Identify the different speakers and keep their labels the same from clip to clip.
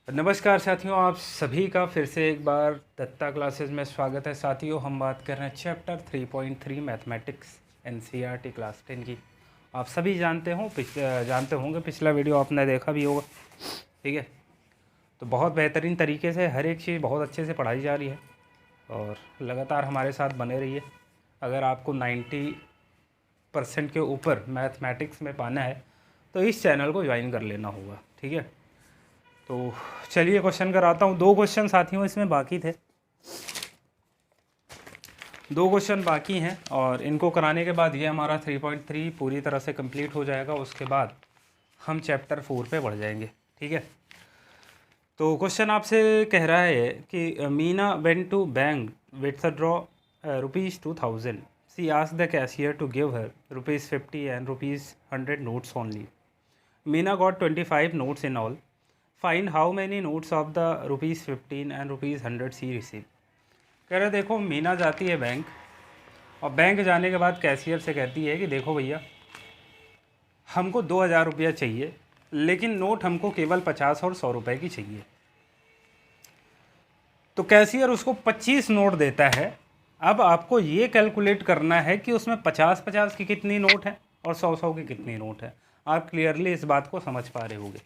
Speaker 1: नमस्कार साथियों, आप सभी का फिर से एक बार दत्ता क्लासेस में स्वागत है। साथियों, हम बात कर रहे हैं चैप्टर 3.3 मैथमेटिक्स एनसीईआरटी क्लास 10 की। आप सभी जानते होंगे, पिछला वीडियो आपने देखा भी होगा। ठीक है, तो बहुत बेहतरीन तरीके से हर एक चीज़ बहुत अच्छे से पढ़ाई जा रही है और लगातार हमारे साथ बने रहिए। अगर आपको 90% के ऊपर मैथमेटिक्स में पाना है तो इस चैनल को ज्वाइन कर लेना होगा। ठीक है, तो चलिए क्वेश्चन कराता हूँ। 2 क्वेश्चन साथियों इसमें बाकी थे, 2 क्वेश्चन बाकी हैं और इनको कराने के बाद ये हमारा 3.3 पूरी तरह से कंप्लीट हो जाएगा। उसके बाद हम चैप्टर 4 पे बढ़ जाएंगे। ठीक है, तो क्वेश्चन आपसे कह रहा है कि Meena went to bank withdraw ₹2000. She asked the cashier to give her ₹50 and ₹100 notes only. Meena got 25 notes in all. Find how many notes of the ₹15 and ₹100 she receive. कह रहे देखो, मीना जाती है बैंक और बैंक जाने के बाद कैशियर से कहती है कि देखो भैया, हमको 2000 रुपया चाहिए, लेकिन नोट हमको केवल 50 और 100 रुपये की चाहिए। तो कैशियर उसको 25 नोट देता है। अब आपको ये कैलकुलेट करना है कि उसमें 50-50 की कितनी नोट है और 100-100 की कितनी नोट है। आप क्लियरली इस बात को समझ पा रहे होंगे।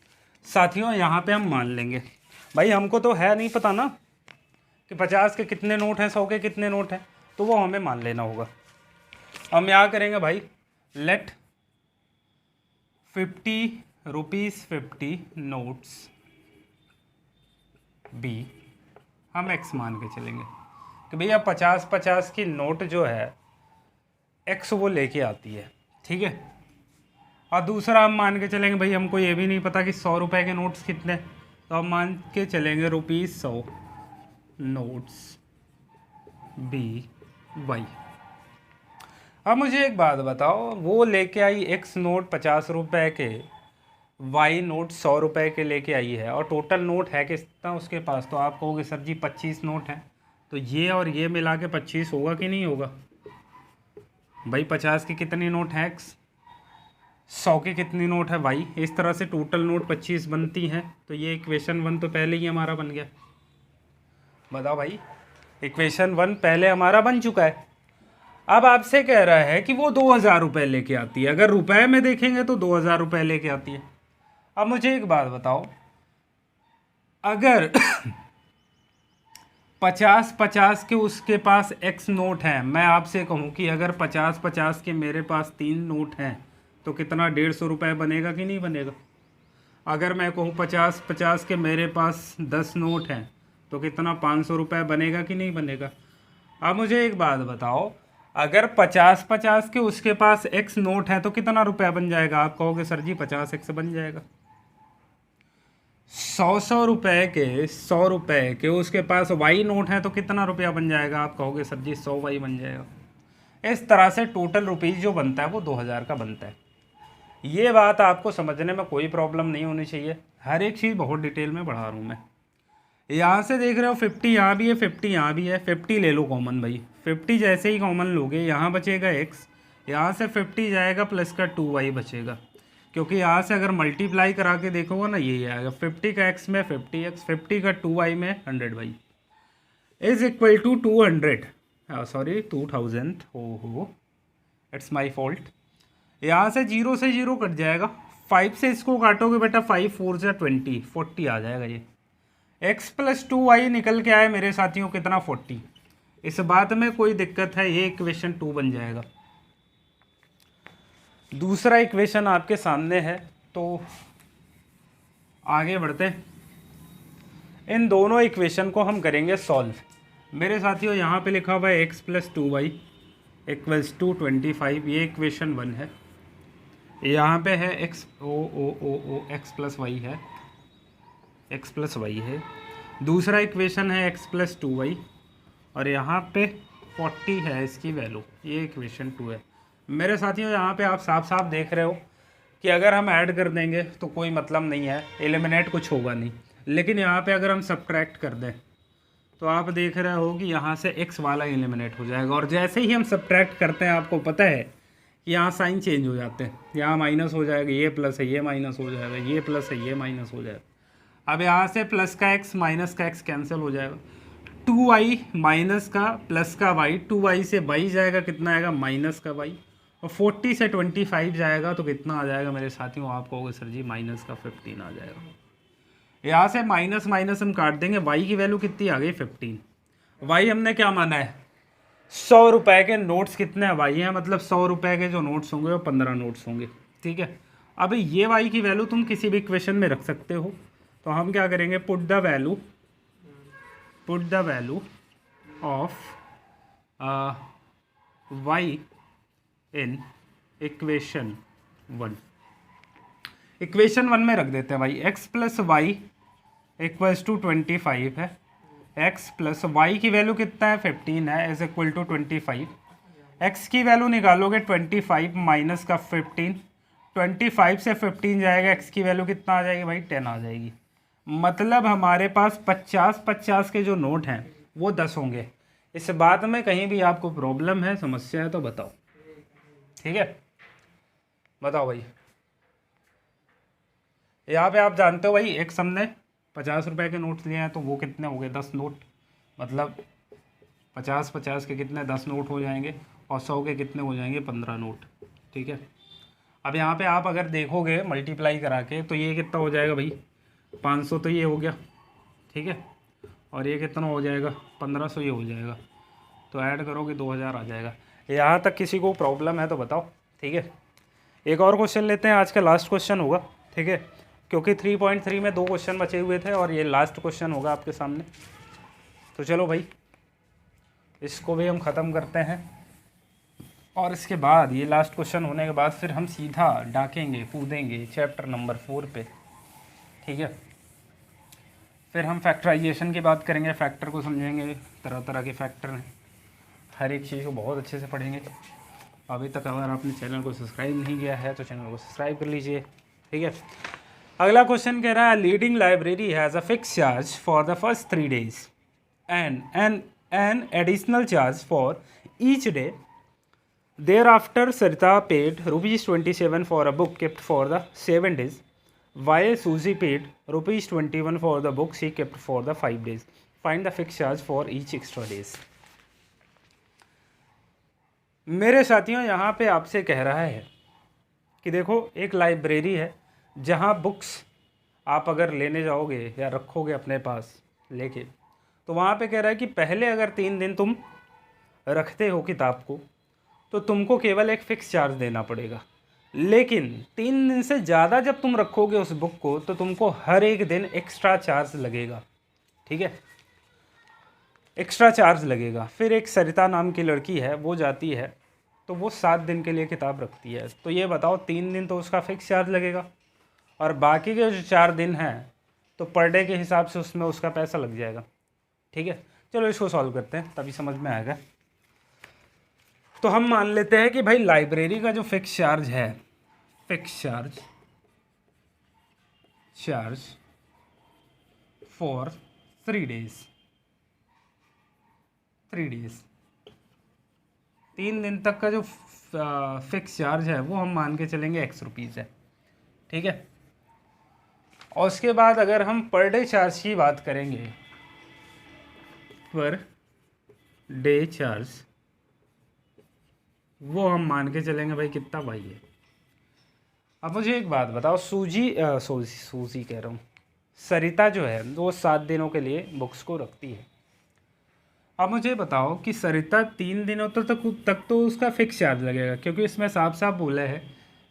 Speaker 1: साथियों, यहाँ पे हम मान लेंगे भाई, हमको तो है नहीं पता ना कि 50 के कितने नोट हैं, 100 के कितने नोट हैं, तो वो हमें मान लेना होगा। हम यहाँ करेंगे भाई, लेट 50 रुपीज़ 50 नोट्स बी, हम एक्स मान के चलेंगे कि भैया 50-50 की नोट जो है एक्स वो लेके आती है। ठीक है, और दूसरा हम मान के चलेंगे भाई, हमको ये भी नहीं पता कि 100 रुपये के नोट्स कितने, तो हम मान के चलेंगे ₹100 नोट्स बी वाई। अब मुझे एक बात बताओ, वो लेके आई एक्स नोट 50 रुपये के, वाई नोट 100 रुपये के लेके आई है, और टोटल नोट है कितना उसके पास। तो आप कहोगे सर जी 25 नोट हैं, तो ये और ये मिला के 25 होगा कि नहीं होगा भाई। 50 की कितनी नोट है एक्स, 100 की कितनी नोट है वाई। इस तरह से टोटल नोट 25 बनती हैं। तो ये इक्वेशन 1 तो पहले ही हमारा बन गया। बताओ भाई, इक्वेशन 1 पहले हमारा बन चुका है। अब आपसे कह रहा है कि वो 2000 रुपये लेके आती है। अगर रुपए में देखेंगे तो 2000 रुपये लेके आती है। अब मुझे एक बात बताओ, अगर 50-50 के उसके पास एक्स नोट हैं, मैं आपसे कहूँ कि अगर 50-50 के मेरे पास 3 नोट हैं, तो कितना 150 रुपये बनेगा कि नहीं बनेगा। अगर मैं कहूँ 50-50 के मेरे पास 10 नोट हैं, तो कितना 500 रुपये बनेगा कि नहीं बनेगा। अब मुझे एक बात बताओ, अगर 50-50 के उसके पास एक्स नोट है तो कितना रुपया बन जाएगा। आप कहोगे सर जी 50 एक्स बन जाएगा। 100 रुपये के 100 रुपये के उसके पास वाई नोट है तो कितना रुपया बन जाएगा। आप कहोगे सर जी 100 वाई बन जाएगा। इस तरह से टोटल रुपीज़ जो बनता है वो 2000 का बनता है। ये बात आपको समझने में कोई प्रॉब्लम नहीं होनी चाहिए। हर एक चीज़ बहुत डिटेल में बढ़ा रहा हूँ मैं। यहाँ से देख रहे हो 50 यहाँ भी है, 50 यहाँ भी है। 50 ले लो कॉमन भाई। 50 जैसे ही कॉमन लोगे, यहाँ बचेगा x, यहाँ से 50 जाएगा प्लस का 2y बचेगा, क्योंकि यहाँ से अगर मल्टीप्लाई करा के देखोगे ना, यही आएगा। 50 का x में 50x, 50 का 2y में 100y is equal to 200, sorry 2000। हो इट्स माई फॉल्ट। यहाँ से 0 से 0 कट जाएगा। 5 से इसको काटोगे बेटा, 5 4 से 20, 40 आ जाएगा। ये x प्लस 2y निकल के आए मेरे साथियों, कितना 40। इस बात में कोई दिक्कत है, ये इक्वेशन 2 बन जाएगा। दूसरा इक्वेशन आपके सामने है, तो आगे बढ़ते हैं। इन दोनों इक्वेशन को हम करेंगे सॉल्व। मेरे साथियों, यहाँ पे लिखा हुआ है x plus 2y equals to 25, ये इक्वेशन 1 है। यहाँ पे है x x प्लस वाई है, x प्लस वाई है। दूसरा इक्वेशन है x प्लस 2y, और यहाँ पे 40 है इसकी वैल्यू, ये इक्वेशन 2 है। मेरे साथियों, यहाँ पे आप साफ साफ देख रहे हो कि अगर हम ऐड कर देंगे तो कोई मतलब नहीं है, एलिमिनेट कुछ होगा नहीं। लेकिन यहाँ पे अगर हम सब्ट्रैक्ट कर दें तो आप देख रहे हो कि यहाँ से x वाला एलिमिनेट हो जाएगा। और जैसे ही हम सब्ट्रैक्ट करते हैं, आपको पता है कि यहाँ साइन चेंज हो जाते हैं। यहाँ माइनस हो जाएगा, ये प्लस है, ये माइनस हो जाएगा, ये प्लस है, ये माइनस हो जाएगा। अब यहाँ से प्लस का x माइनस का x कैंसिल हो जाएगा, 2y माइनस का प्लस का y, 2y से y जाएगा, कितना आएगा माइनस का y, और 40 से 25 जाएगा तो कितना आ जाएगा मेरे साथियों, आप कहोगे सर जी माइनस का 15 आ जाएगा। यहाँ से माइनस माइनस हम काट देंगे, y की वैल्यू कितनी आ गई 15, y हमने क्या माना है 100 रुपए के नोट्स कितने y हैं, मतलब 100 रुपए के जो नोट्स होंगे वो 15 नोट्स होंगे, ठीक है। अब ये y की वैल्यू तुम किसी भी इक्वेशन में रख सकते हो, तो हम क्या करेंगे put the value of y in equation 1 में रख देते हैं भाई, x plus y equals to 25 है, x प्लस वाई की वैल्यू कितना है 15 है, इज इक्वल टू 25, x की वैल्यू निकालोगे 25 माइनस का 15, 25 से 15 जाएगा, x की वैल्यू कितना आ जाएगी भाई 10 आ जाएगी। मतलब हमारे पास 50 के जो नोट हैं वो 10 होंगे। इस बात में कहीं भी आपको प्रॉब्लम है, समस्या है तो बताओ, ठीक है, बताओ भाई। यहाँ पे आप जानते हो भाई एक हमने 50 रुपए के नोट्स लिए हैं तो वो कितने हो गए 10 नोट, मतलब 50 के कितने 10 नोट हो जाएंगे, और 100 के कितने हो जाएंगे 15 नोट, ठीक है। अब यहाँ पे आप अगर देखोगे मल्टीप्लाई करा के तो ये कितना हो जाएगा भाई 500, तो ये हो गया, ठीक है, और ये कितना हो जाएगा 1500, ये हो जाएगा, तो ऐड करोगे 2000 आ जाएगा। यहाँ तक किसी को प्रॉब्लम है तो बताओ, ठीक है। एक और क्वेश्चन लेते हैं, आज का लास्ट क्वेश्चन होगा, ठीक है, क्योंकि 3.3 में 2 क्वेश्चन बचे हुए थे और ये लास्ट क्वेश्चन होगा आपके सामने। तो चलो भाई इसको भी हम ख़त्म करते हैं, और इसके बाद ये लास्ट क्वेश्चन होने के बाद फिर हम सीधा डाकेंगे कूदेंगे चैप्टर नंबर 4 पे, ठीक है। फिर हम फैक्टराइजेशन की बात करेंगे, फैक्टर को समझेंगे, तरह तरह के फैक्टर हैं, हर एक चीज़ को बहुत अच्छे से पढ़ेंगे। अभी तक अगर आपने चैनल को सब्सक्राइब नहीं किया है तो चैनल को सब्सक्राइब कर लीजिए, ठीक है। अगला क्वेश्चन कह रहा है lending library has a fix charge for the first 3 days and an additional charge for each day, thereafter Sarita paid ₹27 for a book kept for the 7 days, while Suzy paid ₹21 for the book she kept for the 5 days. Find the fixed charge for each extra days. मेरे साथियों यहाँ पे आपसे कह रहा है कि देखो एक लाइब्रेरी है जहाँ बुक्स आप अगर लेने जाओगे या रखोगे अपने पास लेके, तो वहाँ पे कह रहा है कि पहले अगर 3 दिन तुम रखते हो किताब को तो तुमको केवल एक फ़िक्स चार्ज देना पड़ेगा, लेकिन 3 दिन से ज़्यादा जब तुम रखोगे उस बुक को तो तुमको हर एक दिन एक्स्ट्रा चार्ज लगेगा, ठीक है, एक्स्ट्रा चार्ज लगेगा। फिर एक सरिता नाम की लड़की है, वो जाती है तो वो 7 दिन के लिए किताब रखती है, तो ये बताओ 3 दिन तो उसका फ़िक्स चार्ज लगेगा, और बाकी के जो 4 दिन हैं तो पर डे के हिसाब से उसमें उसका पैसा लग जाएगा, ठीक है। चलो इसको सॉल्व करते हैं तभी समझ में आएगा। तो हम मान लेते हैं कि भाई लाइब्रेरी का जो फिक्स चार्ज है, फिक्स चार्ज फॉर 3 days, 3 दिन तक का जो फिक्स चार्ज है वो हम मान के चलेंगे X रुपीज़ है, ठीक है। और उसके बाद अगर हम पर डे चार्ज की बात करेंगे, पर डे चार्ज वो हम मान के चलेंगे भाई कितना भाई है। अब मुझे एक बात बताओ, सूजी कह रहा हूँ, सरिता जो है वो 7 दिनों के लिए बुक्स को रखती है। अब मुझे बताओ कि सरिता 3 दिनों तक तो उसका फ़िक्स चार्ज लगेगा, क्योंकि इसमें साफ साफ बोला है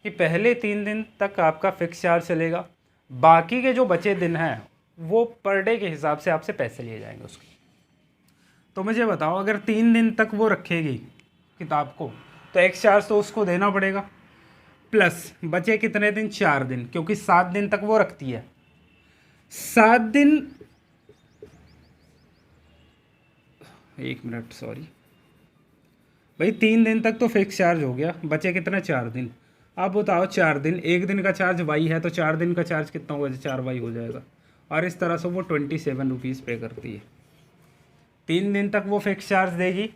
Speaker 1: कि पहले 3 दिन तक आपका फ़िक्स चार्ज चलेगा, बाकी के जो बचे दिन हैं वो पर डे के हिसाब से आपसे पैसे लिए जाएंगे उसके। तो मुझे बताओ अगर 3 दिन तक वो रखेगी किताब को तो एक चार्ज तो उसको देना पड़ेगा, प्लस बचे कितने दिन 4 दिन, क्योंकि 7 दिन तक वो रखती है, 7 दिन, 1 मिनट सॉरी भाई, 3 दिन तक तो फिक्स चार्ज हो गया, बचे कितना 4 दिन। अब बताओ 4 दिन, 1 दिन का चार्ज वाई है तो 4 दिन का चार्ज कितना होगा, 4 वाई हो जाएगा, और इस तरह से वो 27 रुपीज़ पे करती है। 3 दिन तक वो फिक्स चार्ज देगी,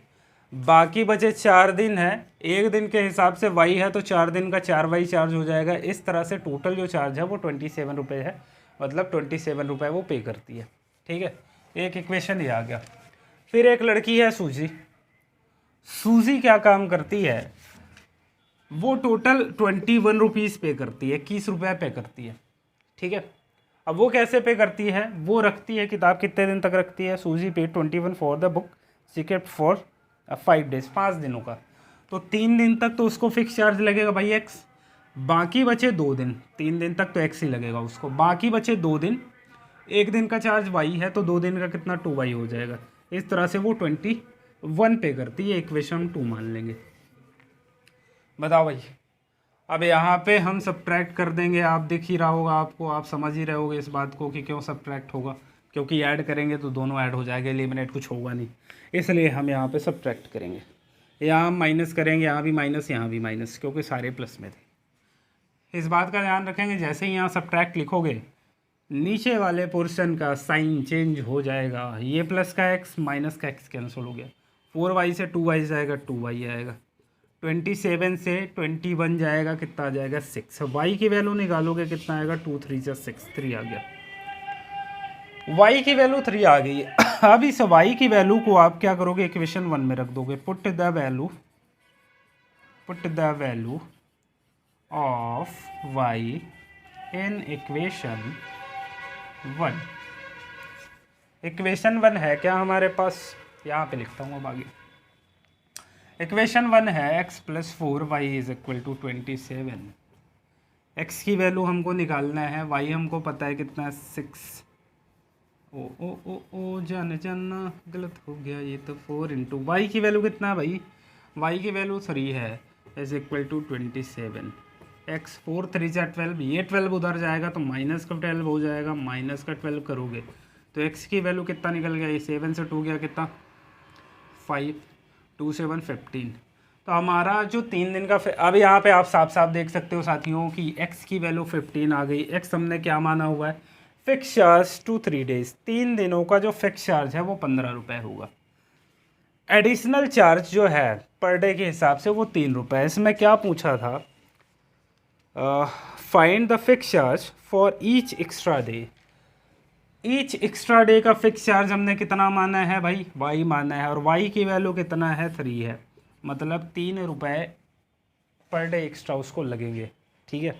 Speaker 1: बाकी बचे 4 दिन है, 1 दिन के हिसाब से वाई है तो 4 दिन का 4 वाई चार्ज हो जाएगा। इस तरह से टोटल जो चार्ज है वो 27 रुपये है, मतलब 27 रुपये वो पे करती है। ठीक है, एक इक्वेशन ये आ गया। फिर एक लड़की है सूजी। सूजी क्या काम करती है, वो टोटल 21 रुपीज़ पे करती है, 21 रुपये पे करती है। ठीक है, अब वो कैसे पे करती है, वो रखती है किताब कितने दिन तक रखती है, सूजी पे 21 for the book, she kept for 5 days, 5 दिनों का। तो 3 दिन तक तो उसको फिक्स चार्ज लगेगा भाई एक्स, बाकी बचे 2 दिन, 3 दिन तक तो एक्स ही लगेगा उसको, बाकी बचे 2 दिन, 1 दिन का चार्ज वाई है तो 2 दिन का कितना 2 वाई हो जाएगा। इस तरह से वो 21 पे करती है, इक्वेशन 2 मान लेंगे। बताओ भाई, अब यहाँ पे हम सब्ट्रैक्ट कर देंगे, आप दिख ही रहा होगा आपको, आप समझ ही रहे होगे इस बात को कि क्यों सब्ट्रैक्ट होगा, क्योंकि ऐड करेंगे तो दोनों ऐड हो जाएगा, एलिमिनेट कुछ होगा नहीं, इसलिए हम यहाँ पे सब्ट्रैक्ट करेंगे। यहाँ हम माइनस करेंगे, यहाँ भी माइनस, यहाँ भी माइनस, क्योंकि सारे प्लस में थे। इस बात का ध्यान रखेंगे, जैसे ही यहाँ सब्ट्रैक्ट लिखोगे नीचे वाले पोर्शन का साइन चेंज हो जाएगा, ये प्लस का एक्स माइनस का एक्स कैंसिल हो गया, 4y से 2y जाएगा, 2y आएगा, 27 से 21 जाएगा, कितना आ जाएगा 6, y की वैल्यू निकालोगे कितना आएगा 2 3 जा 6, 3 आ गया, y की वैल्यू 3 आ गई। अब इस y की वैल्यू को आप क्या करोगे, इक्वेशन 1 में रख दोगे, put the value of y in equation 1। Equation 1 है क्या हमारे पास, यहाँ पे लिखता हूँ अब आगे। इक्वेशन 1 है x + 4y = 27। x की वैल्यू हमको निकालना है, y हमको पता है कितना है 6। ओ जान गलत हो गया, ये तो 4 × y की वैल्यू कितना है भाई, y की वैल्यू 3 है, = 27। x 4 3 जा 12, ये 12 उधर जाएगा तो माइनस का 12 हो जाएगा, माइनस का 12 करोगे तो x की वैल्यू कितना निकल गया, ये 7 से 2 गया कितना 5, 2 7 15। तो हमारा जो 3 दिन का अब यहाँ पे आप साफ साफ देख सकते हो साथियों कि x की वैल्यू 15 आ गई। x हमने क्या माना हुआ है, फिक्स चार्ज 2 3 डेज, 3 दिनों का जो फिक्स चार्ज है वो 15 रुपये होगा। एडिशनल चार्ज जो है पर डे के हिसाब से वो 3 रुपये। इसमें क्या पूछा था, find the fix charge for each extra day. Each extra day का फिक्स चार्ज हमने कितना माना है भाई, y माना है, और y की वैल्यू कितना है 3 है, मतलब 3 रुपये पर डे एक्स्ट्रा उसको लगेंगे। ठीक है,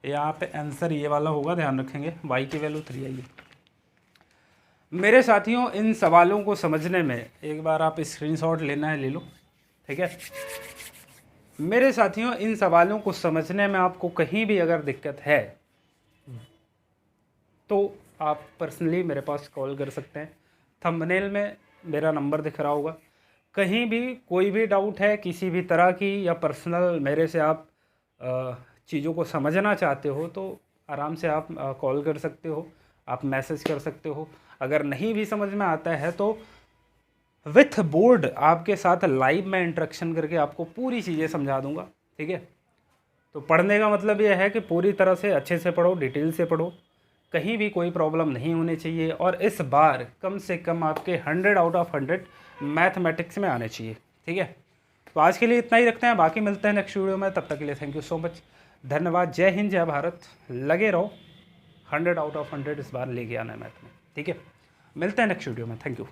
Speaker 1: यहाँ पे आंसर ये वाला होगा, ध्यान रखेंगे, y की वैल्यू 3 आई है। मेरे साथियों, इन सवालों को समझने में एक बार आप स्क्रीनशॉट लेना है ले लो। ठीक है मेरे साथियों, इन सवालों को समझने में आपको कहीं भी अगर दिक्कत है तो आप पर्सनली मेरे पास कॉल कर सकते हैं, थंबनेल में मेरा नंबर दिख रहा होगा। कहीं भी कोई भी डाउट है किसी भी तरह की, या पर्सनल मेरे से आप चीज़ों को समझना चाहते हो तो आराम से आप कॉल कर सकते हो, आप मैसेज कर सकते हो। अगर नहीं भी समझ में आता है तो विथ बोर्ड आपके साथ लाइव में इंटरेक्शन करके आपको पूरी चीज़ें समझा दूंगा। ठीक है, तो पढ़ने का मतलब यह है कि पूरी तरह से अच्छे से पढ़ो, डिटेल से पढ़ो, कहीं भी कोई प्रॉब्लम नहीं होनी चाहिए, और इस बार कम से कम आपके 100 आउट ऑफ 100 मैथमेटिक्स में आने चाहिए। ठीक है, तो आज के लिए इतना ही रखते हैं, बाकी मिलते हैं नेक्स्ट वीडियो में। तब तक के लिए थैंक यू सो मच, धन्यवाद, जय हिंद जय भारत। लगे रहो, 100 आउट ऑफ 100 इस बार लेके आना है मैथ में। ठीक है, मिलते हैं नेक्स्ट वीडियो में, थैंक यू।